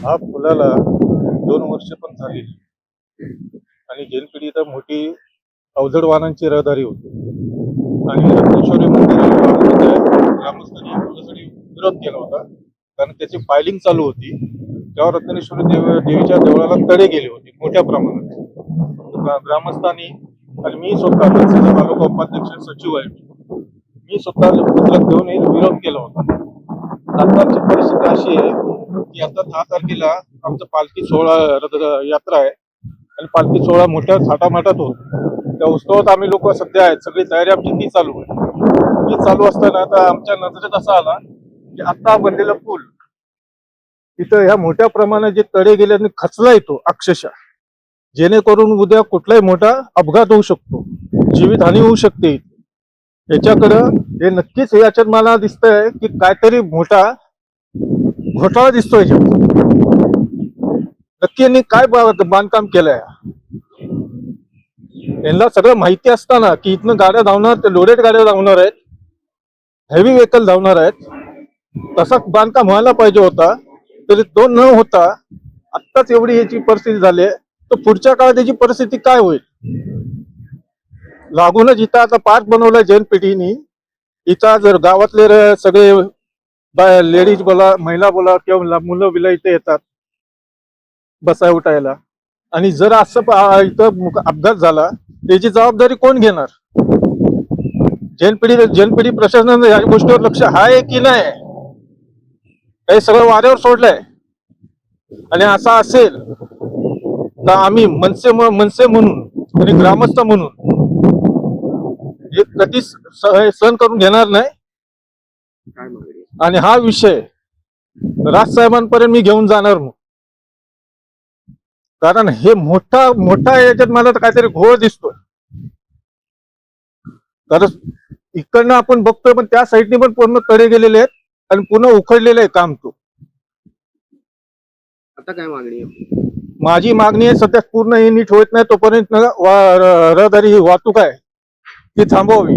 हा फुलाला 2 वर्ष पण झाली आणि जैनपेढी तर मोठी अवजड वाहनांची रहदारी होती आणि रत्नेश्वरी मंदिराला ग्रामस्थांनी फुलासाठी विरोध केला होता, कारण त्याची फायलिंग चालू होती. तेव्हा रत्नेश्वरी देवीच्या देवळाला तडे गेले होते मोठ्या प्रमाणात. ग्रामस्थांनी आणि मी स्वतः तालुका उपाध्यक्ष सचिव आहे, मी स्वतः पुस्तक घेऊन विरोध केला होता. आताची परिस्थिती अशी आहे की आता 10 तारखेला आमचं पालखी सोहळा यात्रा आहे आणि पालखी सोहळा मोठ्या थाटामाटात होतो. त्या उत्सवात आम्ही लोक सध्या आहेत, सगळी तयारी आमची ती चालू आहे. ती चालू असताना आता आमच्या नजरेत असा आला की आता बनलेला पूल तिथं ह्या मोठ्या प्रमाणात जे तडे गेल्याने खचला येतो अक्षरशः, जेणेकरून उद्या कुठलाही मोठा अपघात होऊ शकतो, जीवितहानी होऊ शकते. याच्याकडं हे नक्कीच याच्यात मला दिसतंय की काहीतरी मोठा घोटाळा दिसतोय. नक्की यांनी काय बांधकाम केलंय? यांना सगळं माहिती असताना की इथनं गाड्या धावणार, ते लोडेड गाड्या धावणार आहेत, हेवी व्हेकल धावणार आहेत, तसा बांधकाम व्हायला पाहिजे होता. तरी तो न होता आत्ताच एवढी याची परिस्थिती झाली आहे, तर पुढच्या काळात याची परिस्थिती काय होईल? लागूनच इथं आता पार्क बनवलाय जैनपेठीनी. इथं जर गावातले सगळे लेडीज बोला, महिला बोला किंवा मुलं बिलं इथे येतात बसाय उठायला, आणि जर असं इथं अपघात झाला त्याची जबाबदारी कोण घेणार? जैनपेठी प्रशासनानं या गोष्टीवर लक्ष आहे की नाही? हे सगळं वाऱ्यावर सोडलंय. आणि असं असेल तर आम्ही मनसे म्हणून आणि ग्रामस्थ म्हणून हे कधीच सहन करून घेणार नाही. आणि हा विषय राजसाहेबांपर्यंत मी घेऊन जाणार, कारण हे मोठा याच्यात मला तर काहीतरी घोळ दिसतोय. कारण इकडनं आपण बघतोय पण त्या साईडने पण पूर्ण तडे गेलेले आहेत आणि पुन्हा उखडलेलं आहे काम. तो आता काय मागणी आहे? माझी मागणी आहे सध्या पूर्ण हे नीट होत नाही तोपर्यंत रहदारी ही वाहतूक आहे ती थांबवावी.